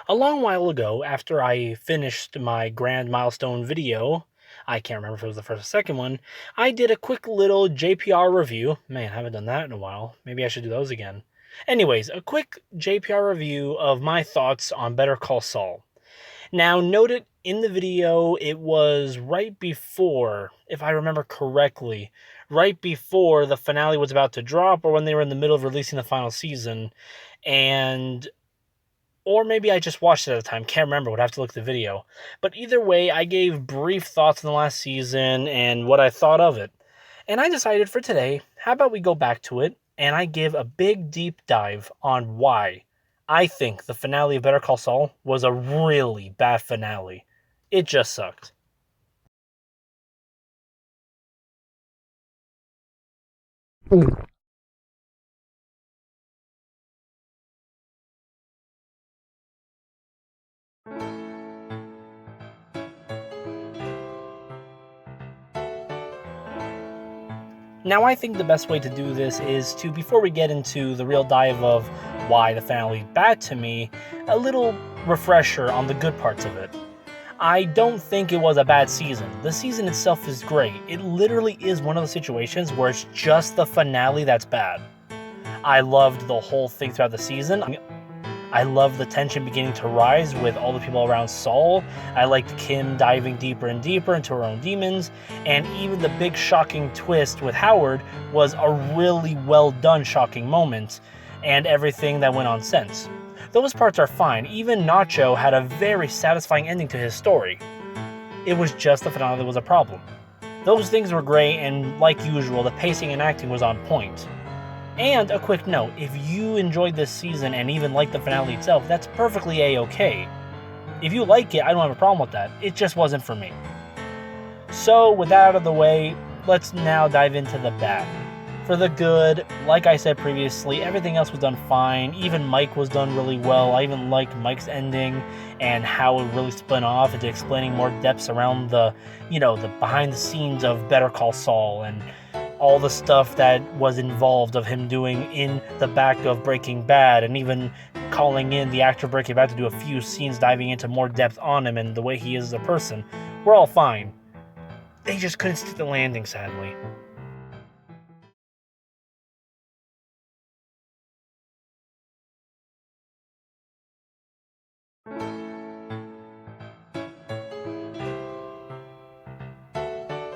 A long while ago, after I finished my grand milestone video, I can't remember if it was the first or second one, I did a quick little JPR review. Man, I haven't done that in a while. Maybe I should do those again. Anyways, a quick JPR review of my thoughts on Better Call Saul. Now, noted in the video, it was right before, if I remember correctly, right before the finale was about to drop, or when they were in the middle of releasing the final season. And or maybe I just watched it at the time. Can't remember. Would have to look at the video. But either way, I gave brief thoughts on the last season and what I thought of it. And I decided for today, how about we go back to it and I give a big deep dive on why I think the finale of Better Call Saul was a really bad finale. It just sucked. Now, I think the best way to do this is to, before we get into the real dive of why the finale bad to me, a little refresher on the good parts of it. I don't think it was a bad season. The season itself is great. It literally is one of those situations where it's just the finale that's bad. I loved the whole thing throughout the season. I love the tension beginning to rise with all the people around Saul. I liked Kim diving deeper and deeper into her own demons, and even the big shocking twist with Howard was a really well done shocking moment, and everything that went on since. Those parts are fine. Even Nacho had a very satisfying ending to his story. It was just the finale that was a problem. Those things were great, and like usual, the pacing and acting was on point. And a quick note, if you enjoyed this season and even liked the finale itself, that's perfectly a-okay. If you like it, I don't have a problem with that. It just wasn't for me. So, with that out of the way, let's now dive into the bad. For the good, like I said previously, everything else was done fine. Even Mike was done really well. I even liked Mike's ending and how it really spun off into explaining more depths around the behind the scenes of Better Call Saul and all the stuff that was involved of him doing in the back of Breaking Bad, and even calling in the actor of Breaking Bad to do a few scenes diving into more depth on him and the way he is as a person. We're all fine. They just couldn't stick the landing, sadly.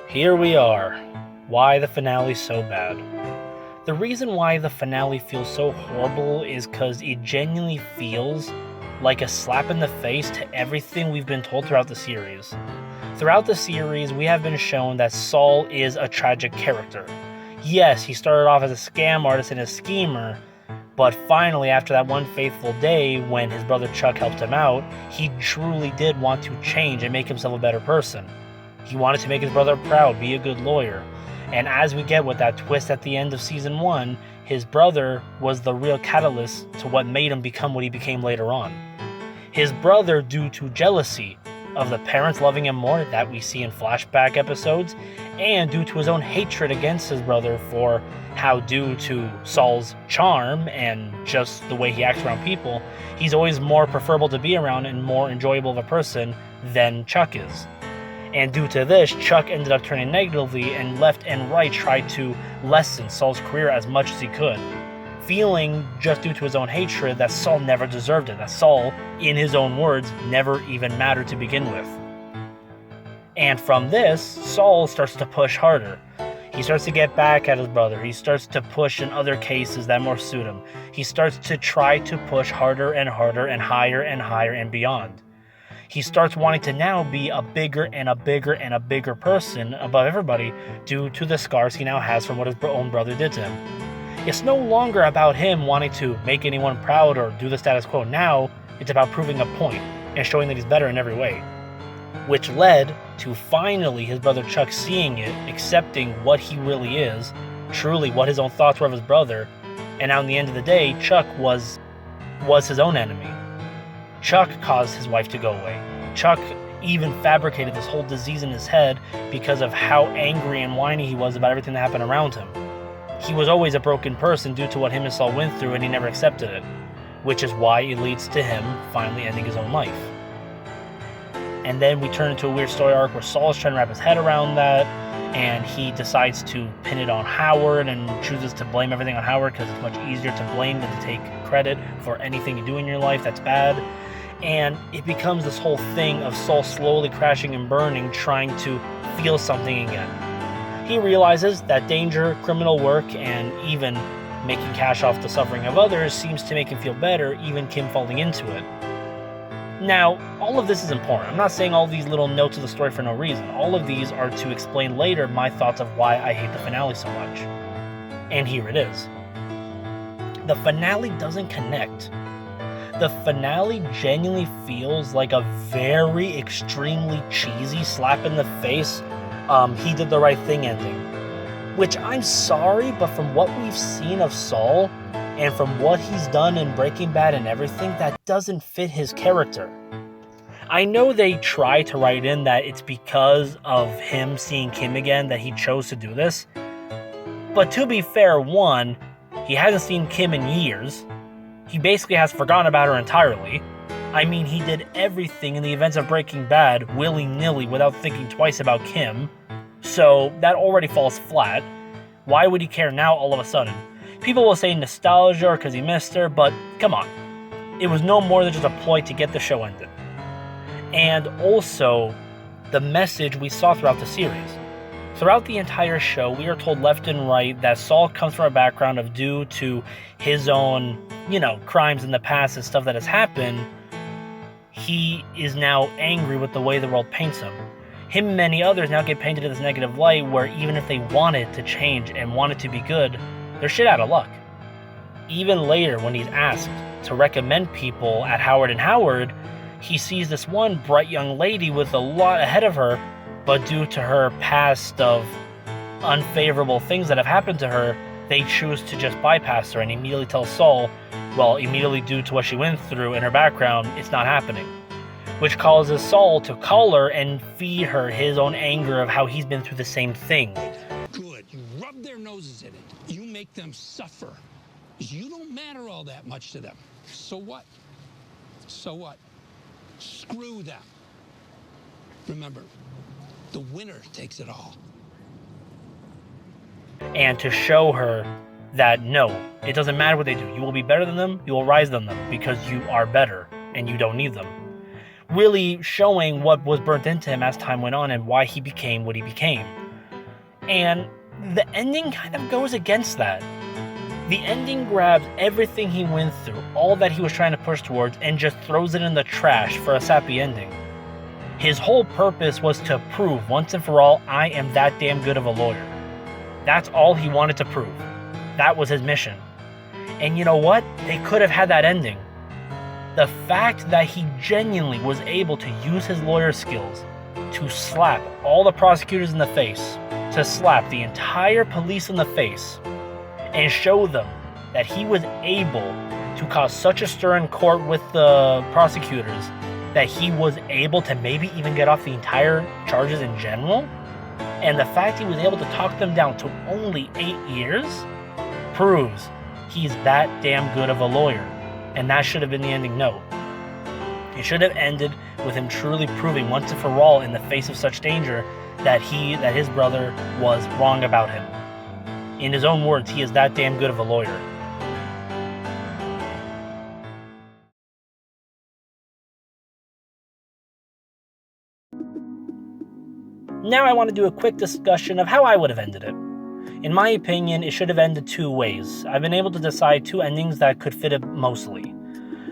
Here we are. Why the finale's so bad. The reason why the finale feels so horrible is because it genuinely feels like a slap in the face to everything we've been told throughout the series. Throughout the series, we have been shown that Saul is a tragic character. Yes, he started off as a scam artist and a schemer, but finally, after that one faithful day when his brother Chuck helped him out, he truly did want to change and make himself a better person. He wanted to make his brother proud, be a good lawyer. And as we get with that twist at the end of season 1, his brother was the real catalyst to what made him become what he became later on. His brother, due to jealousy of the parents loving him more that we see in flashback episodes, and due to his own hatred against his brother for how, due to Saul's charm and just the way he acts around people, he's always more preferable to be around and more enjoyable of a person than Chuck is. And due to this, Chuck ended up turning negatively and left and right tried to lessen Saul's career as much as he could, feeling, just due to his own hatred, that Saul never deserved it, that Saul, in his own words, never even mattered to begin with. And from this, Saul starts to push harder. He starts to get back at his brother. He starts to push in other cases that more suit him. He starts to try to push harder and harder and higher and beyond. He starts wanting to now be a bigger and a bigger and a bigger person above everybody due to the scars he now has from what his own brother did to him. It's no longer about him wanting to make anyone proud or do the status quo. Now, it's about proving a point and showing that he's better in every way. Which led to finally his brother Chuck seeing it, accepting what he really is, truly what his own thoughts were of his brother, and now in the end of the day, Chuck was his own enemy. Chuck caused his wife to go away. Chuck even fabricated this whole disease in his head because of how angry and whiny he was about everything that happened around him. He was always a broken person due to what him and Saul went through, and he never accepted it. which is why it leads to him finally ending his own life. And then we turn into a weird story arc where Saul's trying to wrap his head around that, and he decides to pin it on Howard and chooses to blame everything on Howard because it's much easier to blame than to take credit for anything you do in your life that's bad. And it becomes this whole thing of Saul slowly crashing and burning, trying to feel something again. He realizes that danger, criminal work, and even making cash off the suffering of others seems to make him feel better, even Kim falling into it. Now, all of this is important. I'm not saying all these little notes of the story for no reason. All of these are to explain later my thoughts of why I hate the finale so much. And here it is. The finale doesn't connect. The finale genuinely feels like a very extremely cheesy slap in the face, he did the right thing ending. Which I'm sorry, but from what we've seen of Saul, and from what he's done in Breaking Bad and everything, that doesn't fit his character. I know they try to write in that it's because of him seeing Kim again that he chose to do this. But to be fair, one, he hasn't seen Kim in years. He basically has forgotten about her entirely. I mean, he did everything in the events of Breaking Bad willy-nilly without thinking twice about Kim. So that already falls flat. Why would he care now all of a sudden? People will say nostalgia or because he missed her, but come on. It was no more than just a ploy to get the show ended. And also, the message we saw throughout the series. Throughout the entire show, we are told left and right that Saul comes from a background of due to his own, crimes in the past and stuff that has happened, he is now angry with the way the world paints him. Him and many others now get painted in this negative light where even if they wanted to change and wanted to be good, they're shit out of luck. Even later, when he's asked to recommend people at Howard and Howard, he sees this one bright young lady with a lot ahead of her, but due to her past of unfavorable things that have happened to her, they choose to just bypass her and immediately tell Saul, immediately due to what she went through in her background, it's not happening. Which causes Saul to call her and feed her his own anger of how he's been through the same thing. Good. You rub their noses in it. You make them suffer. You don't matter all that much to them. So what? So what? Screw them. Remember, the winner takes it all. And to show her that no, it doesn't matter what they do. You will be better than them, you will rise than them, because you are better and you don't need them. Really showing what was burnt into him as time went on and why he became what he became. And the ending kind of goes against that. The ending grabs everything he went through, all that he was trying to push towards, and just throws it in the trash for a sappy ending. His whole purpose was to prove once and for all, I am that damn good of a lawyer. That's all he wanted to prove. That was his mission. And you know what? They could have had that ending. The fact that he genuinely was able to use his lawyer skills to slap all the prosecutors in the face, to slap the entire police in the face, and show them that he was able to cause such a stir in court with the prosecutors that he was able to maybe even get off the entire charges in general, and the fact he was able to talk them down to only 8 years proves he's that damn good of a lawyer. And that should have been the ending note. It should have ended with him truly proving once and for all in the face of such danger that his brother was wrong about him. In his own words, he is that damn good of a lawyer. Now I want to do a quick discussion of how I would have ended it. In my opinion, it should have ended 2 ways. I've been able to decide 2 endings that could fit it mostly.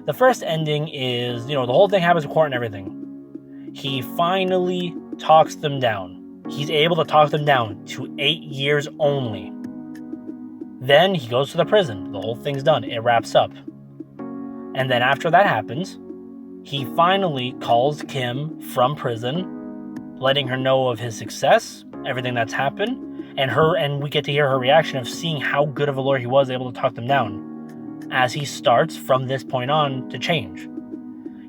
The first ending is, the whole thing happens in court and everything. He finally talks them down. He's able to talk them down to 8 years only. Then he goes to the prison. The whole thing's done. It wraps up. And then after that happens, he finally calls Kim from prison, letting her know of his success, everything that's happened, and we get to hear her reaction of seeing how good of a lawyer he was able to talk them down, as he starts from this point on to change.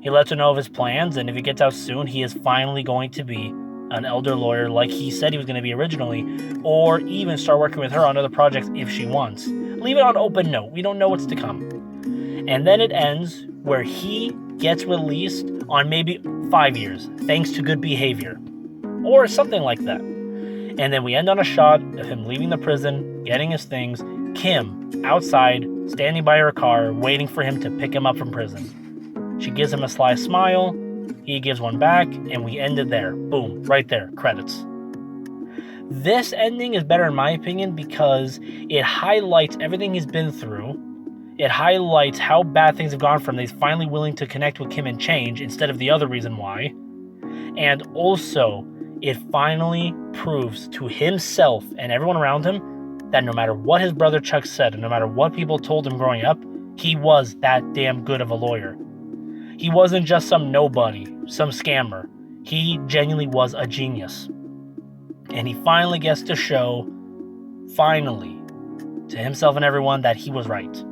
He lets her know of his plans, and if he gets out soon, he is finally going to be an elder lawyer like he said he was going to be originally, or even start working with her on other projects if she wants. Leave it on open note. We don't know what's to come. And then it ends where he gets released on maybe 5 years, thanks to good behavior. Or something like that. And then we end on a shot of him leaving the prison, getting his things, Kim outside, standing by her car, waiting for him to pick him up from prison. She gives him a sly smile, he gives one back, and we end it there. Boom, right there, credits. This ending is better in my opinion because it highlights everything he's been through. It highlights how bad things have gone for him that he's finally willing to connect with Kim and change instead of the other reason why. And also, it finally proves to himself and everyone around him that no matter what his brother Chuck said and no matter what people told him growing up, he was that damn good of a lawyer. He wasn't just some nobody, some scammer. He genuinely was a genius. And he finally gets to show, finally, to himself and everyone that he was right.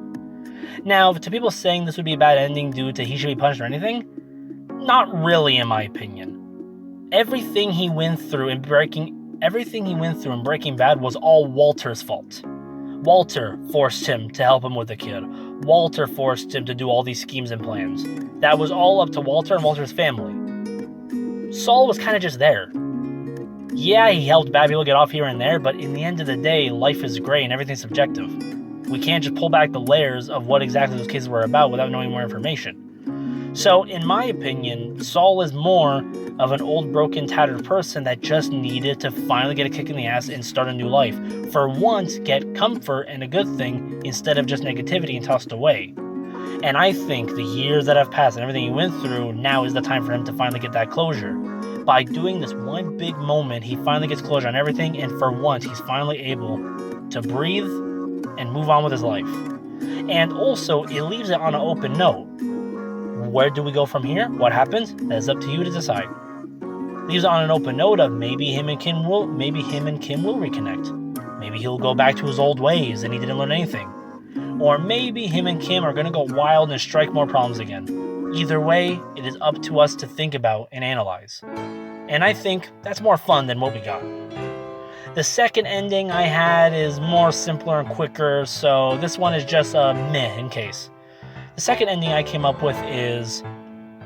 Now, to people saying this would be a bad ending due to he should be punished or anything, not really in my opinion. Everything he went through in Breaking Bad was all Walter's fault. Walter forced him to help him with the kid. Walter forced him to do all these schemes and plans. That was all up to Walter and Walter's family. Saul was kind of just there. Yeah, he helped bad people get off here and there, but in the end of the day, life is gray and everything's subjective. We can't just pull back the layers of what exactly those cases were about without knowing more information. So, in my opinion, Saul is more of an old, broken, tattered person that just needed to finally get a kick in the ass and start a new life. For once, get comfort and a good thing instead of just negativity and tossed away. And I think the years that have passed and everything he went through, now is the time for him to finally get that closure. By doing this one big moment, he finally gets closure on everything, and for once, he's finally able to breathe and move on with his life. And also, it leaves it on an open note. Where do we go from here? What happens? That is up to you to decide. Leaves it on an open note of maybe him and Kim will reconnect. Maybe he'll go back to his old ways and he didn't learn anything. Or maybe him and Kim are going to go wild and strike more problems again. Either way, it is up to us to think about and analyze. And I think that's more fun than what we got. The second ending I had is more simpler and quicker, so this one is just a meh in case. The second ending I came up with is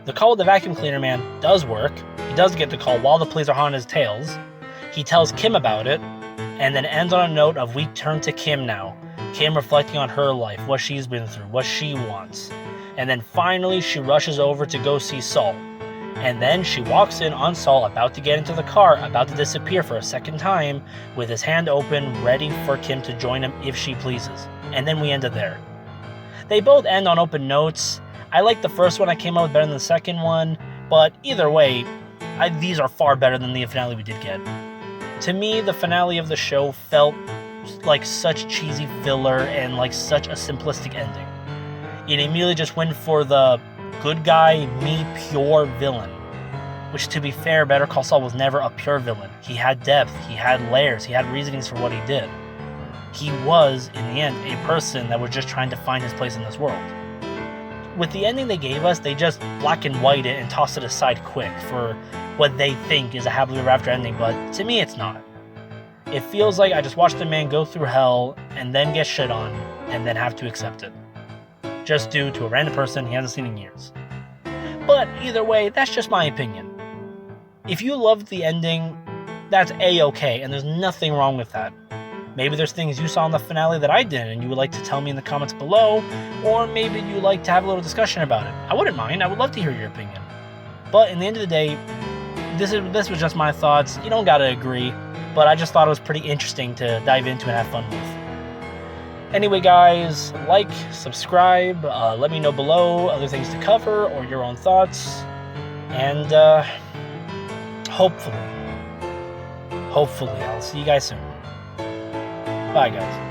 the call with the vacuum cleaner man does work. He does get the call while the police are hot on his tails. He tells Kim about it, and then ends on a note of we turn to Kim now. Kim reflecting on her life, what she's been through, what she wants. And then finally she rushes over to go see Saul. And then she walks in on Saul about to get into the car, about to disappear for a second time, with his hand open, ready for Kim to join him if she pleases. And then we end it there. They both end on open notes. I like the first one I came up with better than the second one, but either way, these are far better than the finale we did get. To me, the finale of the show felt like such cheesy filler and like such a simplistic ending. It immediately just went for the good guy, me, pure villain. Which, to be fair, Better Call Saul was never a pure villain. He had depth, he had layers, he had reasonings for what he did. He was, in the end, a person that was just trying to find his place in this world. With the ending they gave us, they just black and white it and toss it aside quick for what they think is a happily ever after ending, but to me it's not. It feels like I just watched a man go through hell and then get shit on and then have to accept it. Just due to a random person he hasn't seen in years. But either way, that's just my opinion. If you loved the ending, that's A-okay, and there's nothing wrong with that. Maybe there's things you saw in the finale that I didn't and you would like to tell me in the comments below, or maybe you'd like to have a little discussion about it. I wouldn't mind, I would love to hear your opinion. But in the end of the day, this was just my thoughts. You don't gotta agree, but I just thought it was pretty interesting to dive into and have fun with. Anyway guys, like, subscribe, let me know below other things to cover or your own thoughts, and hopefully I'll see you guys soon. Bye guys.